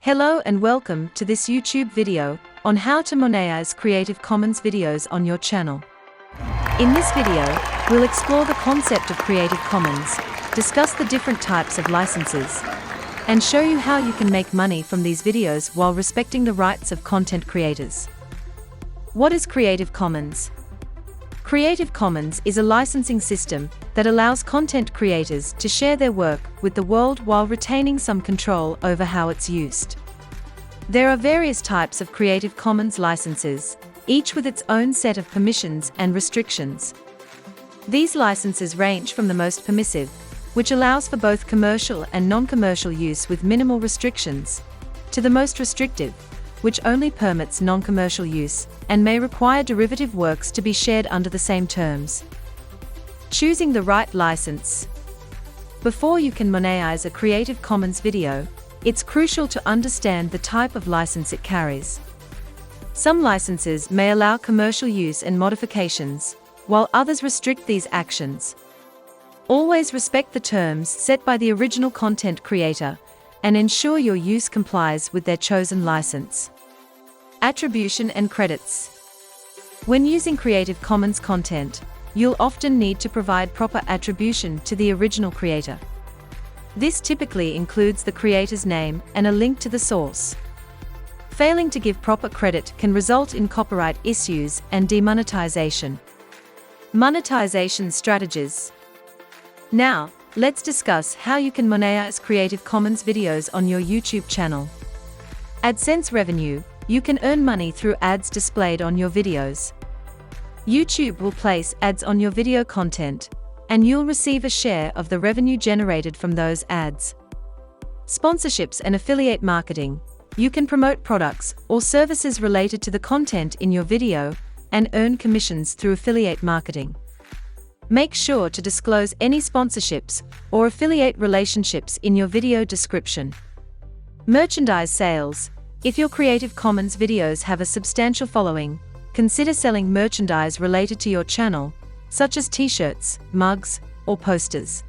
Hello and welcome to this YouTube video on how to monetize Creative Commons videos on your channel. In this video, we'll explore the concept of Creative Commons, discuss the different types of licenses, and show you how you can make money from these videos while respecting the rights of content creators. What is Creative Commons? Creative Commons is a licensing system that allows content creators to share their work with the world while retaining some control over how it's used. There are various types of Creative Commons licenses, each with its own set of permissions and restrictions. These licenses range from the most permissive, which allows for both commercial and non-commercial use with minimal restrictions, to the most restrictive, which only permits non-commercial use and may require derivative works to be shared under the same terms. Choosing the right license. Before you can monetize a Creative Commons video, it's crucial to understand the type of license it carries. Some licenses may allow commercial use and modifications, while others restrict these actions. Always respect the terms set by the original content creator and ensure your use complies with their chosen license. Attribution and credits. When using Creative Commons content, you'll often need to provide proper attribution to the original creator. This typically includes the creator's name and a link to the source. Failing to give proper credit can result in copyright issues and demonetization. Monetization strategies. Now, let's discuss how you can monetize Creative Commons videos on your YouTube channel. AdSense revenue. You can earn money through ads displayed on your videos. YouTube will place ads on your video content, and you'll receive a share of the revenue generated from those ads. Sponsorships and affiliate marketing. You can promote products or services related to the content in your video and earn commissions through affiliate marketing. Make sure to disclose any sponsorships or affiliate relationships in your video description. Merchandise sales. If your Creative Commons videos have a substantial following, consider selling merchandise related to your channel, such as t-shirts, mugs, or posters.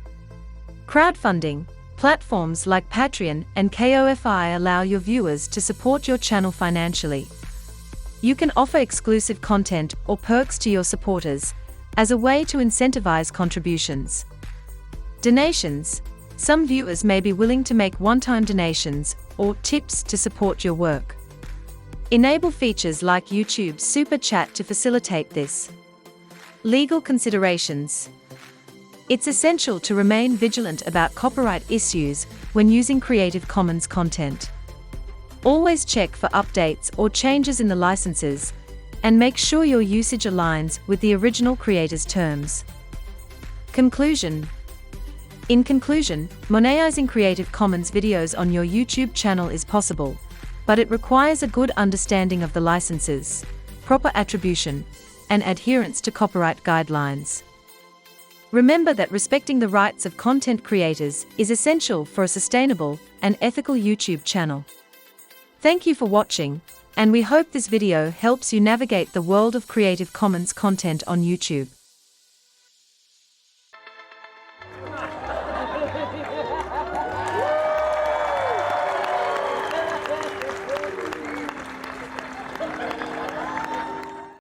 Crowdfunding. Platforms like Patreon and Ko-fi allow your viewers to support your channel financially. You can offer exclusive content or perks to your supporters as a way to incentivize contributions. Donations. Some viewers may be willing to make one-time donations or tips to support your work. Enable features like YouTube Super Chat to facilitate this. Legal considerations. It's essential to remain vigilant about copyright issues when using Creative Commons content. Always check for updates or changes in the licenses, and make sure your usage aligns with the original creator's terms. Conclusion. In conclusion, monetizing Creative Commons videos on your YouTube channel is possible, but it requires a good understanding of the licenses, proper attribution, and adherence to copyright guidelines. Remember that respecting the rights of content creators is essential for a sustainable and ethical YouTube channel. Thank you for watching, and we hope this video helps you navigate the world of Creative Commons content on YouTube.